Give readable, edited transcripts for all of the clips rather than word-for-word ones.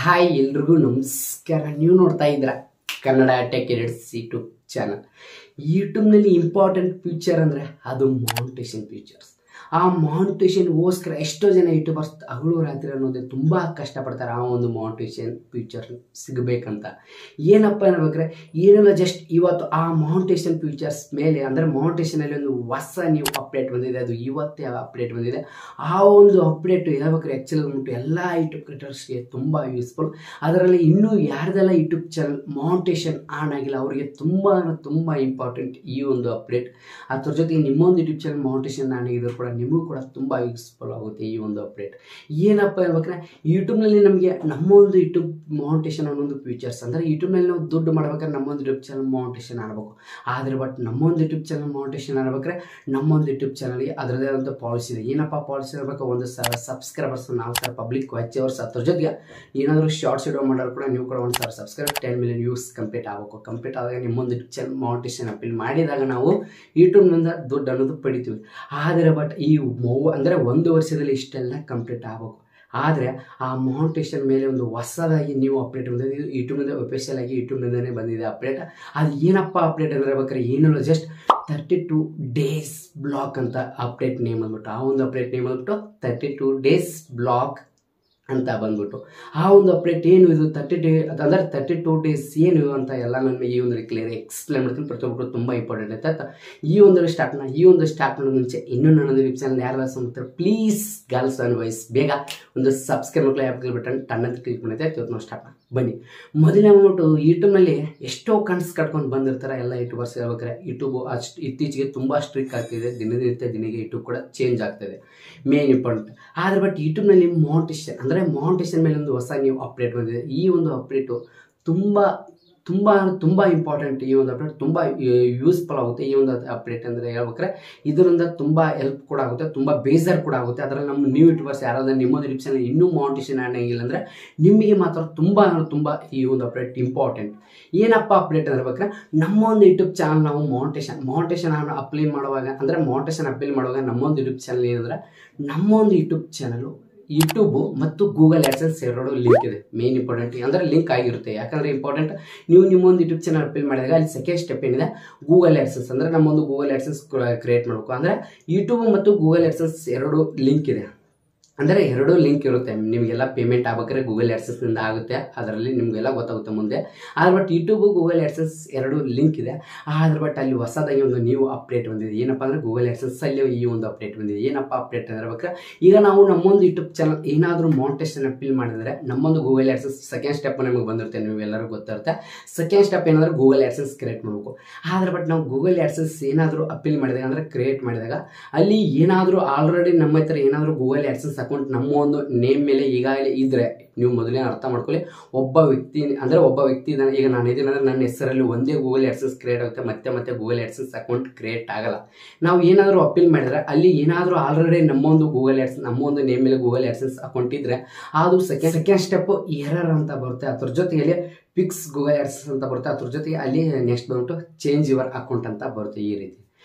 Hi ಎಲ್ರಿಗೂ ನಮಸ್ಕಾರ. ನೀವು ನೋಡ್ತಾ ಇದ್ದೀರಾ Kannada tech edits YouTube channel. ಯೂಟ್ಯೂಬ್ನಲ್ಲಿ ಇಂಪಾರ್ಟೆಂಟ್ ಫೀಚರ್ ಅಂದರೆ ಅದು ಮಾನಿಟೇಷನ್ ಫೀಚರ್ಸ್. ಆ ಮಾನಿಟೇಷನ್ಗೋಸ್ಕರ ಎಷ್ಟೋ ಜನ ಯೂಟ್ಯೂಬರ್ಸ್ ಹಗಲು ರಾತ್ರಿ ಅನ್ನೋದೇ ತುಂಬ ಕಷ್ಟಪಡ್ತಾರೆ ಆ ಒಂದು ಮಾನಿಟೇಷನ್ ಫೀಚರ್ ಸಿಗಬೇಕಂತ. ಏನಪ್ಪ ಅನ್ಬೇಕ್ರೆ ಏನೆಲ್ಲ ಜಸ್ಟ್ ಇವತ್ತು ಆ ಮಾನಿಟೇಷನ್ ಫೀಚರ್ಸ್ ಮೇಲೆ ಅಂದರೆ ಮಾನಿಟೇಷನಲ್ಲಿ ಒಂದು ಹೊಸ ನ್ಯೂ ಅಪ್ಡೇಟ್ ಬಂದಿದೆ, ಅದು ಇವತ್ತೇ ಅಪ್ಡೇಟ್ ಬಂದಿದೆ. ಆ ಒಂದು ಅಪ್ಡೇಟ್ ಹೇಳ್ಬೇಕಾದ್ರೆ ಆ್ಯಕ್ಚುಲಿ ಬಂದ್ಬಿಟ್ಟು ಎಲ್ಲ ಯೂಟ್ಯೂಬ್ ಕ್ರಿಯೇಟರ್ಸ್ಗೆ ತುಂಬ ಯೂಸ್ಫುಲ್. ಅದರಲ್ಲಿ ಇನ್ನೂ ಯಾರ್ದೆಲ್ಲ ಯೂಟ್ಯೂಬ್ ಚಾನಲ್ ಮಾನಿಟೇಷನ್ ಆನ್ ಆಗಿಲ್ಲ ಅವರಿಗೆ ತುಂಬ ಇಂಪಾರ್ಟೆಂಟ್ ಈ ಒಂದು ಅಪ್ಡೇಟ್. ಅದ್ರ ಜೊತೆಗೆ ನಿಮ್ಮೊಂದು ಯೂಟ್ಯೂಬ್ ಚಾನಲ್ ಮಾನಿಟೇಷನ್ ಆನ್ ಆಗಿದ್ರು ಕೂಡ ನಿಮಗೂ ಕೂಡ ತುಂಬ ಯೂಸ್ಫುಲ್ ಆಗುತ್ತೆ ಈ ಒಂದು ಅಪ್ಡೇಟ್. ಏನಪ್ಪ ಹೇಳ್ಬೇಕಂದ್ರೆ ಯೂಟ್ಯೂಬ್ನಲ್ಲಿ ನಮಗೆ ನಮ್ಮೊಂದು ಯೂಟ್ಯೂಬ್ ಮಾನಿಟೇಷನ್ ಅನ್ನೊಂದು ಫೀಚರ್ಸ್ ಅಂದರೆ ಯೂಟ್ಯೂಬ್ನಲ್ಲಿ ನಾವು ದುಡ್ಡು ಮಾಡ್ಬೇಕಾದ್ರೆ ನಮ್ಮೊಂದು ಯೂಟ್ಯೂಬ್ ಚಾನಲ್ ಮಾನಿಟೇಷನ್ ಆಡಬೇಕು. ಆದರೆ ಬಟ್ ನಮ್ಮೊಂದು ಯೂಟ್ಯೂಬ್ ಚಾನಲ್ ಮಾನಿಟೇಷನ್ ಆಡ್ಬೇಕಾದ್ರೆ ನಮ್ಮೊಂದು ಯೂಟ್ಯೂಬ್ ಚಾನಲ್ಗೆ ಅದರದೇ ಆದಂಥ ಪಾಲಿಸಿ ಇದೆ. ಏನಪ್ಪ ಪಾಲಿಸಿ ಇರಬೇಕು, 1,000 ಸಬ್ಸ್ಕ್ರೈಬರ್ಸ್ 4,000 ಪಬ್ಲಿಕ್ ವಾಚ್ ಅವರ್ಸ್. ಅದ್ರ ಜೊತೆಗೆ ಏನಾದರೂ ಶಾರ್ಟ್ಸ್ ವಿಡಿಯೋ ಮಾಡೋರು ಕೂಡ ನೀವು ಕೂಡ 1,000 ಸಬ್ಸ್ಕ್ರೈಬ್ 10 ಮಿಲಿಯನ್ ವ್ಯೂಸ್ ಕಂಪ್ಲೀಟ್ ಆಗಬೇಕು. ಕಂಪ್ಲೀಟ್ ಆದಾಗ ನಿಮ್ಮೊಂದು ಯೂಟ್ಯೂಬ್ ಚಾನಲ್ ಮಾನಿಟೇಷನ್ ಅಪೀಲ್ ಮಾಡಿದಾಗ ನಾವು ಯೂಟ್ಯೂಬ್ನಿಂದ ದುಡ್ಡು ಅನ್ನೋದು ಪಡಿತೀವಿ. ಆದರೆ ಬಟ್ ಈ ಅಂದರೆ 1 ವರ್ಷದಲ್ಲಿ ಇಷ್ಟೆಲ್ಲ ಕಂಪ್ಲೀಟ್ ಆಗಬೇಕು. ಆದರೆ ಆ ಮಾನಿಟೇಷನ್ ಮೇಲೆ ಒಂದು ಹೊಸದಾಗಿ ನೀವು ಅಪ್ಡೇಟ್ ಬಂದಿದೆ. ಇದು ಯೂಟ್ಯೂಬ್ನಿಂದ ಅಫಿಷಿಯಲ್ ಆಗಿ ಯೂಟ್ಯೂಬ್ನಿಂದನೇ ಬಂದಿದೆ ಅಪ್ಡೇಟ್. ಅದು ಏನಪ್ಪ ಅಪ್ಡೇಟ್ ಅಂದರೆ ಬೇಕಾದ್ರೆ ಏನಿಲ್ಲ, ಜಸ್ಟ್ 32 ಡೇಸ್ ಬ್ಲಾಕ್ ಅಂತ ಅಪ್ಡೇಟ್ ನೇಮ್ ಅಂದ್ಬಿಟ್ಟು ಆ ಒಂದು ಅಪ್ಡೇಟ್ ನೇಮ್ ಅಂದ್ಬಿಟ್ಟು 32 ಡೇಸ್ ಬ್ಲಾಕ್ ಅಂತ ಬಂದ್ಬಿಟ್ಟು ಆ ಒಂದು ಅಪ್ಡೇಟ್ ಏನು ಇದು 30 ಡೇ ಅಂದರೆ 32 ಡೇಸ್ ಏನು ಅಂತ ಎಲ್ಲ ನಾನು ಈ ಒಂದು ಕ್ಲಿಯರ್ ಎಕ್ಸ್ಪ್ಲೇನ್ ಮಾಡ್ತೀನಿ. ಪ್ರತಿಯೊಬ್ಬರು ತುಂಬ ಇಂಪಾರ್ಟೆಂಟ್ ಐತೆ. ಈ ಒಂದು ಸ್ಟಾರ್ಟ್ ಮಾಡೋ ಮುಂಚೆ ಇನ್ನೂ ನನ್ನೊಂದು ಯೂಟ್ಯೂಬ್ ಚಾನಲ್ ಯಾರೆಲ್ಲ ಮಾಡ್ತಾರೆ ಪ್ಲೀಸ್ ಗರ್ಲ್ಸ್ ಆ್ಯಂಡ್ ಬಾಯ್ಸ್ ಬೇಗ ಒಂದು ಸಬ್ಸ್ಕ್ರೈಬ್ ಮಕ್ಕಳು ಆ್ಯಪ್ ಬಟನ್ ಟನ್ನಂತ ಕ್ಲಿಕ್ ಮಾಡಿದೆ. ಇವತ್ತು ನಾವು ಸ್ಟಾರ್ಟ್ ಬನ್ನಿ. ಮೊದಲೇ ಬಂದ್ಬಿಟ್ಟು ಯೂಟ್ಯೂಬ್ನಲ್ಲಿ ಎಷ್ಟೋ ಕನ್ಸು ಕಟ್ಕೊಂಡು ಬಂದಿರ್ತಾರೆ ಎಲ್ಲ ಯೂಟ್ಯೂಬರ್ಸ್. ಹೇಳ್ಬೇಕಾರೆ ಯೂಟ್ಯೂಬ್ ಅಷ್ಟು ಇತ್ತೀಚೆಗೆ ತುಂಬ ಸ್ಟ್ರಿಕ್ ಆಗ್ತಿದೆ. ದಿನಕ್ಕೆ ಯೂಟ್ಯೂಬ್ ಕೂಡ ಚೇಂಜ್ ಆಗ್ತದೆ, ಮೇನ್ ಇಂಪಾರ್ಟೆಂಟ್. ಆದರೆ ಬಟ್ ಯೂಟ್ಯೂಬ್ನಲ್ಲಿ ಮಾನಿಟೇಷನ್ ಅಂದರೆ ಮಾನಿಟೇಷನ್ ಮೇಲೆ ಒಂದು ಹೊಸ ನ್ಯೂ ಅಪ್ಡೇಟ್ ಬಂದಿದೆ. ಈ ಒಂದು ಅಪ್ಡೇಟು ತುಂಬ ಇಂಪಾರ್ಟೆಂಟ್. ಈ ಒಂದು ಅಪ್ಡೇಟ್ ತುಂಬ ಯೂಸ್ಫುಲ್ ಆಗುತ್ತೆ. ಈ ಒಂದು ಅಪ್ಡೇಟ್ ಅಂದರೆ ಹೇಳ್ಬೇಕಾರೆ ಇದರಿಂದ ತುಂಬ ಹೆಲ್ಪ್ ಕೂಡ ಆಗುತ್ತೆ, ತುಂಬ ಬೇಜಾರು ಕೂಡ ಆಗುತ್ತೆ. ಅದರಲ್ಲಿ ನಮ್ಮ ನ್ಯೂ ಯೂಟ್ಯೂಬರ್ಸ್ ಯಾರಾದ್ರೂ ನಿಮ್ಮೊಂದು ಯೂಟ್ಯೂಬ್ ಚಾನಲ್ ಇನ್ನೂ ಮಾನಿಟೇಷನ್ ಆಗಿಲ್ಲ ಅಂದರೆ ನಿಮಗೆ ಮಾತ್ರ ತುಂಬ ಈ ಒಂದು ಅಪ್ಡೇಟ್ ಇಂಪಾರ್ಟೆಂಟ್. ಏನಪ್ಪ ಅಪ್ಡೇಟ್ ಅಂದರೆ ನಮ್ಮೊಂದು ಯೂಟ್ಯೂಬ್ ಚಾನಲ್ ನಾವು ಮಾನಿಟೇಷನ್ ಅಪ್ಲೈ ಮಾಡುವಾಗ ಅಂದರೆ ಮಾನಿಟೇಷನ್ ಅಪೀಲ್ ಮಾಡುವಾಗ ನಮ್ಮೊಂದು ಯೂಟ್ಯೂಬ್ ಚಾನಲ್ ಏನಂದರೆ ನಮ್ಮೊಂದು ಯೂಟ್ಯೂಬ್ ಚಾನಲು ಯೂಟ್ಯೂಬು ಮತ್ತು ಗೂಗಲ್ ಆಡ್ಸೆನ್ಸ್ ಎರಡು ಲಿಂಕ್ ಇದೆ. ಮೇನ್ ಇಂಪಾರ್ಟೆಂಟ್ ಅಂದರೆ ಲಿಂಕ್ ಆಗಿರುತ್ತೆ. ಯಾಕಂದರೆ ಇಂಪಾರ್ಟೆಂಟ್ ನೀವು ನಿಮ್ಮೊಂದು ಯೂಟ್ಯೂಬ್ ಚಾನಲ್ ಅಪೀಲ್ ಮಾಡಿದಾಗ ಅಲ್ಲಿ ಸೆಕೆಂಡ್ ಸ್ಟೆಪ್ ಏನಿದೆ, ಗೂಗಲ್ ಆಡ್ಸೆನ್ಸ್ ಅಂದರೆ ನಮ್ಮೊಂದು ಗೂಗಲ್ ಆಡ್ಸೆನ್ಸ್ ಕ್ರಿಯೇಟ್ ಮಾಡಬೇಕು. ಅಂದರೆ ಯೂಟ್ಯೂಬ್ ಮತ್ತು ಗೂಗಲ್ ಆಡ್ಸೆನ್ಸ್ ಎರಡು ಲಿಂಕ್ ಇದೆ. ಅಂದರೆ ಎರಡೂ ಲಿಂಕ್ ಇರುತ್ತೆ. ನಿಮಗೆಲ್ಲ ಪೇಮೆಂಟ್ ಆಗ್ಬೇಕಾದ್ರೆ ಗೂಗಲ್ ಆಡ್ಸೆನ್ಸ್ನಿಂದ ಆಗುತ್ತೆ, ಅದರಲ್ಲಿ ನಿಮಗೆಲ್ಲ ಗೊತ್ತಾಗುತ್ತೆ ಮುಂದೆ. ಆದರೆ ಬಟ್ ಯೂಟ್ಯೂಬು ಗೂಗಲ್ ಆಡ್ಸೆನ್ಸ್ ಎರಡು ಲಿಂಕ್ ಇದೆ. ಆದರೆ ಬಟ್ ಅಲ್ಲಿ ಹೊಸದಾಗಿ ಒಂದು ನ್ಯೂ ಅಪ್ಡೇಟ್ ಬಂದಿದೆ. ಏನಪ್ಪ ಅಂದರೆ ಗೂಗಲ್ ಆಡ್ಸೆನ್ಸಲ್ಲಿ ಈ ಒಂದು ಅಪ್ಡೇಟ್ ಬಂದಿದೆ. ಏನಪ್ಪ ಅಪ್ಡೇಟ್ ಅಂದರೆ ಈಗ ನಾವು ನಮ್ಮೊಂದು ಯೂಟ್ಯೂಬ್ ಚಾನಲ್ ಏನಾದರೂ ಮಾನಿಟೇಷನ್ ಅಪೀಲ್ ಮಾಡಿದರೆ ನಮ್ಮೊಂದು ಗೂಗಲ್ ಆಡ್ಸೆನ್ಸ್ ಸೆಕೆಂಡ್ ಸ್ಟೆಪ್ ನಮಗೆ ಬಂದಿರುತ್ತೆ, ನೀವೆಲ್ಲರೂ ಗೊತ್ತಿರುತ್ತೆ. ಸೆಕೆಂಡ್ ಸ್ಟೆಪ್ ಏನಾದರೂ ಗೂಗಲ್ ಆಡ್ಸೆನ್ಸ್ ಕ್ರಿಯೇಟ್ ಮಾಡಬೇಕು. ಆದರೆ ಬಟ್ ನಾವು ಗೂಗಲ್ ಆಡ್ಸೆನ್ಸ್ ಏನಾದರೂ ಅಪೀಲ್ ಮಾಡಿದಾಗ ಅಂದರೆ ಕ್ರಿಯೇಟ್ ಮಾಡಿದಾಗ ಅಲ್ಲಿ ಏನಾದರೂ ಆಲ್ರೆಡಿ ನಮ್ಮ ಹತ್ರ ಏನಾದರೂ ಗೂಗಲ್ ಆಡ್ಸೆನ್ಸ್ ಅಕೌಂಟ್ ನಮ್ಮ ಒಂದು ನೇಮ್ ಮೇಲೆ ಈಗಾಗಲೇ ಇದ್ದರೆ ನೀವು ಮೊದಲೇ ಅರ್ಥ ಮಾಡ್ಕೊಳ್ಳಿ. ಒಬ್ಬ ವ್ಯಕ್ತಿ ಇದ್ದಾನೆ, ಈಗ ನಾನು ಇದ್ದೀನಿ ಅಂದರೆ ನನ್ನ ಹೆಸರಲ್ಲಿ ಒಂದೇ ಗೂಗಲ್ ಆಡ್ಸೆನ್ಸ್ ಕ್ರಿಯೇಟ್ ಆಗುತ್ತೆ, ಮತ್ತೆ ಗೂಗಲ್ ಆಡ್ಸೆನ್ಸ್ ಅಕೌಂಟ್ ಕ್ರಿಯೇಟ್ ಆಗಲ್ಲ. ನಾವು ಏನಾದರೂ ಅಪೀಲ್ ಮಾಡಿದರೆ ಅಲ್ಲಿ ಏನಾದರೂ ಆಲ್ರೆಡಿ ನಮ್ಮೊಂದು ನೇಮ್ ಮೇಲೆ ಗೂಗಲ್ ಆಡ್ಸೆನ್ಸ್ ಅಕೌಂಟ್ ಇದ್ದರೆ ಅದು ಸೆಕೆಂಡ್ ಸ್ಟೆಪ್ ಎರರ್ ಅಂತ ಬರುತ್ತೆ. ಅದ್ರ ಜೊತೆಗೆ ಫಿಕ್ಸ್ ಗೂಗಲ್ ಆಡ್ಸೆನ್ಸ್ ಅಂತ ಬರುತ್ತೆ. ಅದ್ರ ಜೊತೆಗೆ ಅಲ್ಲಿ ನೆಕ್ಸ್ಟ್ ಬಂದ್ಬಿಟ್ಟು ಚೇಂಜ್ ಯುವರ್ ಅಕೌಂಟ್ ಅಂತ ಬರುತ್ತೆ. ಈ ರೀತಿ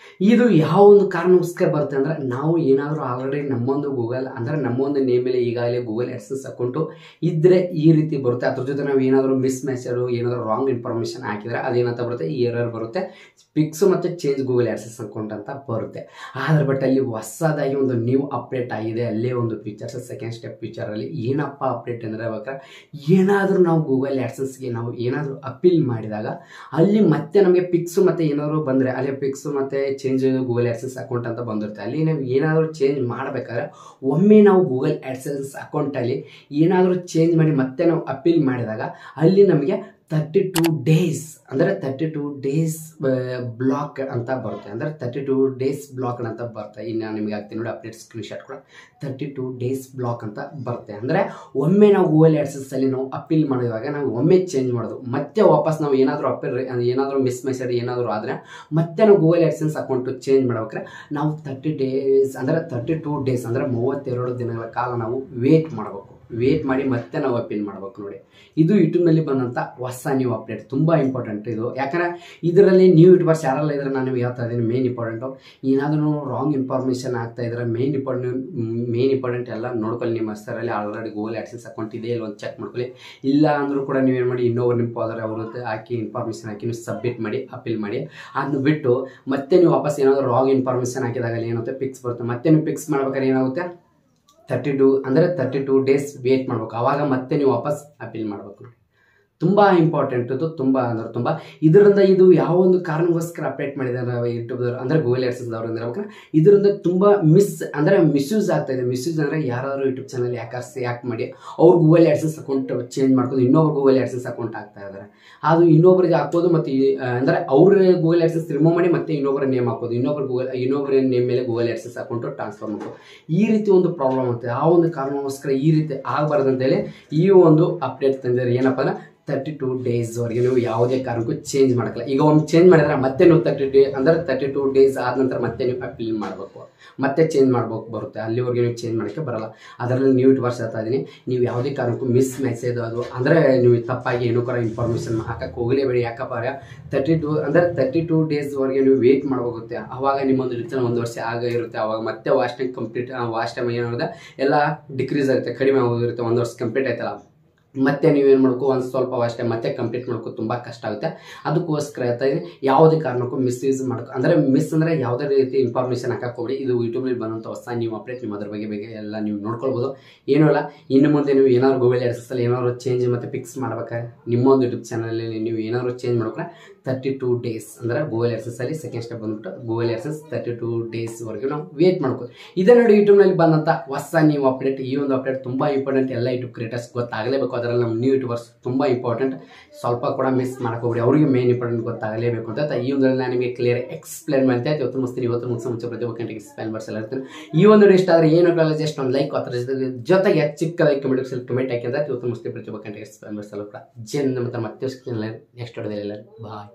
ಇದು ಯಾವ ಒಂದು ಕಾರಣಕ್ಕೋಸ್ಕರ ಬರುತ್ತೆ ಅಂದರೆ ನಾವು ಏನಾದರೂ ಆಲ್ರೆಡಿ ನಮ್ಮೊಂದು ನೇಮ್ ಮೇಲೆ ಈಗಾಗಲೇ ಗೂಗಲ್ ಆಡ್ಸೆನ್ಸ್ ಅಕೌಂಟು ಇದ್ದರೆ ಈ ರೀತಿ ಬರುತ್ತೆ. ಅದ್ರ ಜೊತೆ ನಾವು ಏನಾದರೂ ಮಿಸ್ ಮೆಸೇಜು ಏನಾದರೂ ರಾಂಗ್ ಇನ್ಫಾರ್ಮೇಷನ್ ಹಾಕಿದರೆ ಅದೇನಂತ ಬರುತ್ತೆ, ಈ ಎರರ್ ಬರುತ್ತೆ. ಫಿಕ್ಸು ಮತ್ತು ಚೇಂಜ್ ಗೂಗಲ್ ಆಡ್ಸೆನ್ಸ್ ಅಕೌಂಟ್ ಅಂತ ಬರುತ್ತೆ. ಆದರೆ ಬಟ್ ಅಲ್ಲಿ ಹೊಸದಾಗಿ ಒಂದು ನ್ಯೂ ಅಪ್ಡೇಟ್ ಆಗಿದೆ. ಅಲ್ಲೇ ಒಂದು ಫೀಚರ್ಸ್ ಸೆಕೆಂಡ್ ಸ್ಟೆಪ್ ಫೀಚರಲ್ಲಿ ಏನಪ್ಪ ಅಪ್ಡೇಟ್ ಅಂದರೆ ಏನಾದರೂ ನಾವು ಗೂಗಲ್ ಆಡ್ಸೆನ್ಸ್ಗೆ ನಾವು ಏನಾದರೂ ಅಪೀಲ್ ಮಾಡಿದಾಗ ಅಲ್ಲಿ ಮತ್ತೆ ನಮಗೆ ಫಿಕ್ಸು ಮತ್ತು ಏನಾದರೂ ಬಂದರೆ ಅಲ್ಲಿ ಫಿಕ್ಸು ಮತ್ತು ಚೇಂಜ್ ಗೂಗಲ್ ಆಡ್ಸೆನ್ಸ್ ಅಕೌಂಟ್ ಅಂತ ಬಂದಿರುತ್ತೆ. ಅಲ್ಲಿ ನಾವು ಏನಾದರೂ ಚೇಂಜ್ ಮಾಡಬೇಕಾದ್ರೆ ಒಮ್ಮೆ ನಾವು ಗೂಗಲ್ ಆಡ್ಸೆನ್ಸ್ ಅಕೌಂಟಲ್ಲಿ ಏನಾದರೂ ಚೇಂಜ್ ಮಾಡಿ ಮತ್ತೆ ನಾವು ಅಪೀಲ್ ಮಾಡಿದಾಗ ಅಲ್ಲಿ ನಮಗೆ 32 ಡೇಸ್ ಅಂದರೆ 32 ಡೇಸ್ ಬ್ಲಾಕ್ ಅಂತ ಬರುತ್ತೆ. ಅಂದರೆ 32 ಡೇಸ್ ಬ್ಲಾಕ್ ಅಂತ ಬರುತ್ತೆ. ಇನ್ನು ನಾನು ನಿಮಗೆ ಆಗ್ತೀನಿ ನೋಡಿ ಅಪ್ಡೇಟ್ ಸ್ಕ್ರೀನ್ಶಾಟ್ ಕೂಡ 32 ಡೇಸ್ ಬ್ಲಾಕ್ ಅಂತ ಬರುತ್ತೆ. ಅಂದರೆ ಒಮ್ಮೆ ನಾವು ಗೂಗಲ್ ಆಡ್ಸೆನ್ಸಲ್ಲಿ ನಾವು ಅಪೀಲ್ ಮಾಡುವಾಗ ನಾವು ಒಮ್ಮೆ ಚೇಂಜ್ ಮಾಡೋದು, ಮತ್ತೆ ವಾಪಸ್ ನಾವು ಏನಾದರೂ ಮಿಸ್ ಮೆಸೇಜ್ ಏನಾದರೂ ಆದರೆ ಮತ್ತೆ ನಾವು ಗೂಗಲ್ ಆಡ್ಸೆನ್ಸ್ ಅಕೌಂಟು ಚೇಂಜ್ ಮಾಡ್ಬೇಕಾದ್ರೆ ನಾವು 32 ಡೇಸ್ ಅಂದರೆ 32 ದಿನಗಳ ಕಾಲ ನಾವು ವೇಟ್ ಮಾಡಬೇಕು. ವೇಟ್ ಮಾಡಿ ಮತ್ತೆ ನಾವು ಅಪೀಲ್ ಮಾಡ್ಬೇಕು ನೋಡಿ. ಇದು ಯೂಟ್ಯೂಬ್ನಲ್ಲಿ ಬಂದಂಥ ಹೊಸ ನ್ಯೂ ಅಪ್ಡೇಟ್, ತುಂಬ ಇಂಪಾರ್ಟೆಂಟ್ ಇದು. ಯಾಕಂದರೆ ಇದರಲ್ಲಿ ನ್ಯೂ ಯೂಟ್ಯೂಬರ್ಸ್ ಯಾರೆಲ್ಲ ಇದ್ರೆ ನಾನು ಹೇಳ್ತಾ ಇದ್ದೀನಿ ಮೇನ್ ಇಂಪಾರ್ಟೆಂಟು. ಏನಾದರೂ ರಾಂಗ್ ಇನ್ಫಾರ್ಮೇಷನ್ ಆಗ್ತಾ ಇದ್ರೆ ಮೇನ್ ಇಂಪಾರ್ಟೆಂಟ್ ಎಲ್ಲ ನೋಡ್ಕೊಳ್ಳಿ. ನಿಮ್ಮ ಹೆಸರಲ್ಲಿ ಆಲ್ರೆಡಿ ಗೂಗಲ್ ಆಡ್ಸೆನ್ಸ್ ಅಕೌಂಟ್ ಇದೆ ಇಲ್ಲ ಒಂದು ಚೆಕ್ ಮಾಡ್ಕೊಳ್ಳಿ. ಇಲ್ಲ ಅಂದರೂ ಕೂಡ ನೀವೇನು ಮಾಡಿ, ಇನ್ನೊಬ್ರು ನಿಮ್ಮ ಫಾದರ್ ಅವ್ರ ಹಾಕಿ ಇನ್ಫಾರ್ಮೇಷನ್ ಹಾಕಿ ನೀವು ಸಬ್ಮಿಟ್ ಮಾಡಿ ಅಪೀಲ್ ಮಾಡಿ. ಅದನ್ನು ಬಿಟ್ಟು ಮತ್ತೆ ನೀವು ವಾಪಸ್ ಏನಾದರೂ ರಾಂಗ್ ಇನ್ಫಾರ್ಮೇಷನ್ ಹಾಕಿದಾಗ ಏನಾಗುತ್ತೆ, ಪಿಕ್ಸ್ ಬರುತ್ತೆ. ಮತ್ತೆ ನೀವು ಪಿಕ್ಸ್ ಮಾಡ್ಬೇಕಾದ್ರೆ ಏನಾಗುತ್ತೆ, 32 ಡೇಸ್ ವೇಟ್ ಮಾಡ್ಬೇಕು. ಆವಾಗ ಮತ್ತೆ ನೀವು ವಾಪಸ್ ಅಪೀಲ್ ಮಾಡ್ಬೇಕು. ತುಂಬ ಇಂಪಾರ್ಟೆಂಟ್ ಇದು, ತುಂಬ ಅಂದ್ರೆ ತುಂಬ. ಇದರಿಂದ ಇದು ಯಾವ ಒಂದು ಕಾರಣಕ್ಕೋಸ್ಕರ ಅಪ್ಡೇಟ್ ಮಾಡಿದ್ದಾರೆ ಯೂಟ್ಯೂಬ್ದವ್ರು ಅಂದರೆ ಗೂಗಲ್ ಆಡ್ಸೆನ್ಸ್ದವ್ರು ಅಂದ್ರೆ ಇದರಿಂದ ತುಂಬ ಮಿಸ್ಯೂಸ್ ಆಗ್ತಾ ಇದೆ. ಮಿಸ್ಯೂಸ್ ಅಂದರೆ ಯಾರಾದರೂ ಯೂಟ್ಯೂಬ್ ಚಾನಲ್ ಯಾಕೆ ಮಾಡಿ ಅವ್ರು ಗೂಗಲ್ ಆಡ್ಸೆನ್ಸ್ ಅಕೌಂಟ್ ಚೇಂಜ್ ಮಾಡ್ಕೊಂಡು ಇನ್ನೊಬ್ರು ಗೂಗಲ್ ಆಡ್ಸೆನ್ಸ್ ಅಕೌಂಟ್ ಹಾಕ್ತಾ ಇದ್ದಾರೆ. ಅದು ಇನ್ನೊಬ್ರಿಗೆ ಹಾಕೋದು ಮತ್ತು ಅಂದರೆ ಅವ್ರ ಗೂಗಲ್ ಆಡ್ಸೆನ್ಸ್ ರಿಮೂವ್ ಮಾಡಿ ಮತ್ತೆ ಇನ್ನೊಬ್ಬರ ನೇಮ್ ಹಾಕೋದು, ಇನ್ನೊಬ್ಬರ ನೇಮ್ ಮೇಲೆ ಗೂಗಲ್ ಆಡ್ಸೆನ್ಸ್ ಅಕೌಂಟು ಟ್ರಾನ್ಸ್ಫರ್ ಮಾಡೋದು. ಈ ರೀತಿ ಒಂದು ಪ್ರಾಬ್ಲಮ್ ಆಗುತ್ತೆ. ಆ ಒಂದು ಕಾರಣಕ್ಕೋಸ್ಕರ ಈ ರೀತಿ ಆಗಬಾರ್ದು ಅಂತೇಳಿ ಈ ಒಂದು ಅಪ್ಡೇಟ್ ತಂದಿದ್ದಾರೆ. ಏನಪ್ಪ ಅಂದ್ರೆ 32 ಡೇಸ್ವರೆಗೆ ನೀವು ಯಾವುದೇ ಕಾರಣಕ್ಕೂ ಚೇಂಜ್ ಮಾಡೋಕ್ಕಲ್ಲ. ಈಗ ಒಂದು ಚೇಂಜ್ ಮಾಡಿದ್ರೆ ಮತ್ತೆ ನೀವು 32 ಡೇಸ್ ಆದ ನಂತರ ಮತ್ತೆ ನೀವು ಅಪೀಲ್ ಮಾಡಬೇಕು, ಮತ್ತೆ ಚೇಂಜ್ ಮಾಡ್ಬೇಕು ಬರುತ್ತೆ. ಅಲ್ಲಿವರೆಗೆ ನೀವು ಚೇಂಜ್ ಮಾಡೋಕ್ಕೆ ಬರಲ್ಲ. ಅದರಲ್ಲಿ ನೀವು ವರ್ಷ ಹೇಳ್ತಾ ಇದ್ದೀನಿ, ನೀವು ಯಾವುದೇ ಕಾರಣಕ್ಕೂ ಮಿಸ್ ಮೆಸೇಜ್ ಅದು ಅಂದರೆ ನೀವು ತಪ್ಪಾಗಿ ಏನೋ ಕೂಡ ಇನ್ಫಾರ್ಮೇಷನ್ ಹಾಕಕ್ಕೆ ಹೋಗಲೇಬೇಡಿ. ಯಾಕಪ್ಪ 32 ಡೇಸ್ವರೆಗೆ ನೀವು ವೇಟ್ ಮಾಡಬೇಕಾಗುತ್ತೆ. ಆವಾಗ ನಿಮ್ಮೊಂದು ರಿಟರ್ನ್ 1 ವರ್ಷ ಆಗ ಇರುತ್ತೆ. ಆವಾಗ ಮತ್ತೆ ವಾಚ್ ಟೈಮ್ ಏನಾಗುತ್ತೆ ಎಲ್ಲ ಡಿಕ್ರೀಸ್ ಆಗುತ್ತೆ, ಕಡಿಮೆ ಆಗೋದಿರುತ್ತೆ. 1 ವರ್ಷ ಕಂಪ್ಲೀಟ್ ಆಯ್ತಲ್ಲ, ಮತ್ತೆ ನೀವೇನು ಮಾಡ್ಕೋ ಒಂದು ಸ್ವಲ್ಪ ಅಷ್ಟೇ ಮತ್ತೆ ಕಂಪ್ಲೀಟ್ ಮಾಡ್ಕೋ, ತುಂಬ ಕಷ್ಟ ಆಗುತ್ತೆ. ಅದಕ್ಕೋಸ್ಕರ ಹೇಳ್ತಾ ಇದ್ದೀನಿ, ಯಾವುದೇ ಕಾರಣಕ್ಕೂ ಮಿಸ್ಯೂಸ್ ಮಾಡ್ಕೊ ಅಂದರೆ ಯಾವುದೇ ರೀತಿ ಇನ್ಫಾರ್ಮೇಷನ್ ಹಾಕಕ್ಕೆ ಹೋಗ್ಬಿಡಿ. ಇದು ಯೂಟ್ಯೂಬಲ್ಲಿ ಬಂದಂಥ ಹೊಸ ನೀವು ಅಪ್ಡೇಟ್, ನಿಮ್ಮ ಅದ್ರ ಬಗ್ಗೆ ಎಲ್ಲ ನೀವು ನೋಡ್ಕೊಳ್ಬೋದು. ಏನೂ ಇಲ್ಲ, ಇನ್ನು ಮುಂದೆ ನೀವು ಏನಾದ್ರು ಗೂಗಲ್ ಆಡ್ಸೆನ್ಸಲ್ಲಿ ಏನಾದ್ರು ಚೇಂಜ್ ಮತ್ತು ಫಿಕ್ಸ್ ಮಾಡ್ಬೇಕಾದ್ರೆ ನಿಮ್ಮೊಂದು ಯೂಟ್ಯೂಬ್ ಚಾನಲಲ್ಲಿ ನೀವು ಏನಾದ್ರು ಚೇಂಜ್ ಮಾಡ್ಕೊಂಡ್ರೆ 32 ಡೇಸ್ ಅಂದರೆ ಗೂಗಲ್ ಆಡ್ಸೆನ್ಸಲ್ಲಿ ಸೆಕೆಂಡ್ ಸ್ಟೆಪ್ ಬಂದ್ಬಿಟ್ಟು ಗೂಗಲ್ ಆಡ್ಸೆನ್ಸ್ 32 ಡೇಸ್ವರೆಗೂ ನಾವು ವೇಟ್ ಮಾಡ್ಬೋದು. ಇದೇ ನೋಡಿ ಯೂಟ್ಯೂಬ್ನಲ್ಲಿ ಬಂದಂಥ ಹೊಸ ನೀವು ಅಪ್ಡೇಟ್. ಈ ಒಂದು ಅಪ್ಡೇಟ್ ತುಂಬ ಇಂಪಾರ್ಟೆಂಟ್, ಎಲ್ಲ ಯೂಟ್ಯೂಬ್ ಕ್ರಿಯೇಟರ್ಸ್ ಗೊತ್ತಾಗಲೇಬೇಕು. ಅದರಲ್ಲಿ ನಮ್ಮ ನ್ಯೂ ಯೂಟ್ಯೂಬರ್ಸ್ ತುಂಬ ಇಂಪಾರ್ಟೆಂಟ್, ಸ್ವಲ್ಪ ಕೂಡ ಮಿಸ್ ಮಾಡ್ಕೋಬೇಡಿ. ಅವರಿಗೆ ಮೇನ್ ಇಂಪಾರ್ಟೆಂಟ್ ಗೊತ್ತಾಗಲೇಬೇಕು ಅಂತ ಈ ಒಂದು ನಾನು ನಿಮಗೆ ಕ್ಲಿಯರ್ ಎಕ್ಸ್ಪ್ಲೇನ್ ಮಾಡ್ತಾ ಇತ್ತು. ಇವತ್ತು ಮುಂಚೆ ಪ್ರತಿಯೊಬ್ಬ ಎಕ್ಸ್ಪ್ಲೇನ್ ಮಾಡಿಸಲ್ಲ ಇರ್ತೀನಿ. ಈ ಒಂದು ಇಷ್ಟ ಆದರೆ ಏನು ಆಗಲ್ಲ, ಜಸ್ಟ್ ಒಂದು ಲೈಕ್ ಅದರ ಜೊತೆಗೆ ಚಿಕ್ಕದಾಗಿ ಕಮೆಂಟ್ ಹಾಕಿದ್ರೆ ಇವತ್ತು ಪ್ರತಿಯೊಬ್ಬ ಎಕ್ಸ್ಪ್ಲೇನ್ ಮಾಡಿಸಲ್ಲ ಕೂಡ. ಮತ್ತೆ ನೆಕ್ಸ್ಟ್ ವಿಡಿಯೋದಲ್ಲಿ ಬಾಯ್.